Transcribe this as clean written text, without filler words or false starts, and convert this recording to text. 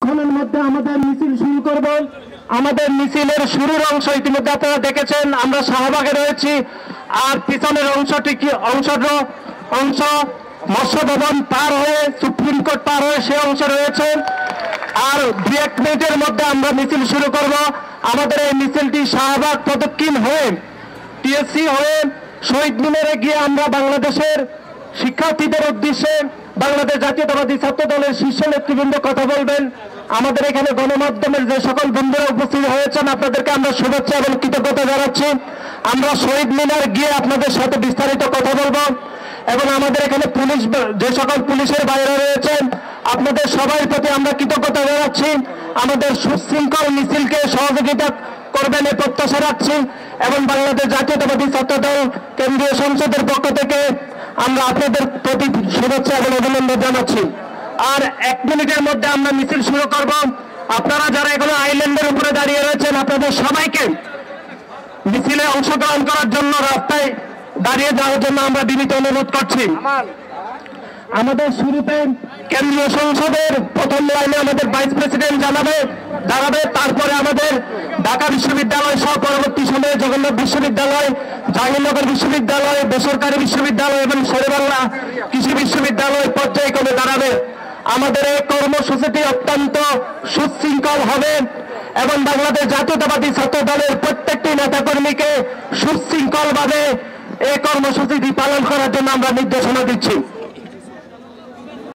কিছুক্ষণের মধ্যে আমাদের মিছিল শুরু করব। আমাদের মিছিলের শুরুর অংশ ইতিমধ্যে আপনারা দেখেছেন, আমরা শাহবাগে রয়েছি। আর পিছনের অংশ মৎস্য ভবন পার হয়ে সুপ্রিম কোর্ট পার হয়ে সে অংশ রয়েছে। আর 2-1 মিনিটের মধ্যে আমরা মিছিল শুরু করব। আমাদের এই মিছিলটি শাহবাগ প্রদক্ষিণ হয়ে টিএসসি হয়ে শহীদ মিনারে গিয়ে আমরা বাংলাদেশের শিক্ষার্থীদের উদ্দেশ্যে বাংলাদেশ জাতীয়তাবাদী ছাত্র দলের শীর্ষ নেতৃবৃন্দ কথা বলবেন। আমাদের এখানে গণমাধ্যমের যে সকল বন্ধুরা উপস্থিত হয়েছেন আপনাদেরকে আমরা শুভেচ্ছা এবং কৃতজ্ঞতা জানাচ্ছি। আমরা শহীদ মিনার গিয়ে আপনাদের সাথে বিস্তারিত কথা বলবো এবং আমাদের এখানে পুলিশ যে সকল পুলিশের বাইরে রয়েছেন আপনাদের সবার প্রতি আমরা কৃতজ্ঞতা জানাচ্ছি। আমাদের সুশৃঙ্খল মিছিলকে সহযোগিতা করবেন এই প্রত্যাশা রাখছি এবং বাংলাদেশ জাতীয়তাবাদী ছাত্র দল কেন্দ্রীয় সংসদের পক্ষ থেকে আমরা আপনাদের প্রতি শুভেচ্ছা এবং অভিনন্দন জানাচ্ছি। আর 1 মিনিটের মধ্যে আমরা মিছিল শুরু করব। আপনারা যারা এগুলো আইল্যান্ডের উপরে দাঁড়িয়ে রয়েছেন আপনাদের সবাইকে মিছিলে অংশগ্রহণ করার জন্য রাস্তায় দাঁড়িয়ে যাওয়ার জন্য আমরা বিনীত অনুরোধ করছি। আমাদের শুরুতে কেন্দ্রীয় সংসদের প্রথম লাইনে আমাদের ভাইস প্রেসিডেন্ট দাঁড়াবে। তারপরে আমাদের ঢাকা বিশ্ববিদ্যালয় সহ পরবর্তী সময়ে জগন্নাথ বিশ্ববিদ্যালয়, জাহাঙ্গীরনগর বিশ্ববিদ্যালয়, বেসরকারি বিশ্ববিদ্যালয় এবং শেরেবাংলা কৃষি বিশ্ববিদ্যালয় পর্যায়ক্রমে দাঁড়াবে। আমাদের এই কর্মসূচিটি অত্যন্ত সুশৃঙ্খল হবে এবং বাংলাদেশ জাতীয়তাবাদী ছাত্র দলের প্রত্যেকটি নেতাকর্মীকে সুশৃঙ্খলভাবে এই কর্মসূচিটি পালন করার জন্য আমরা নির্দেশনা দিচ্ছি।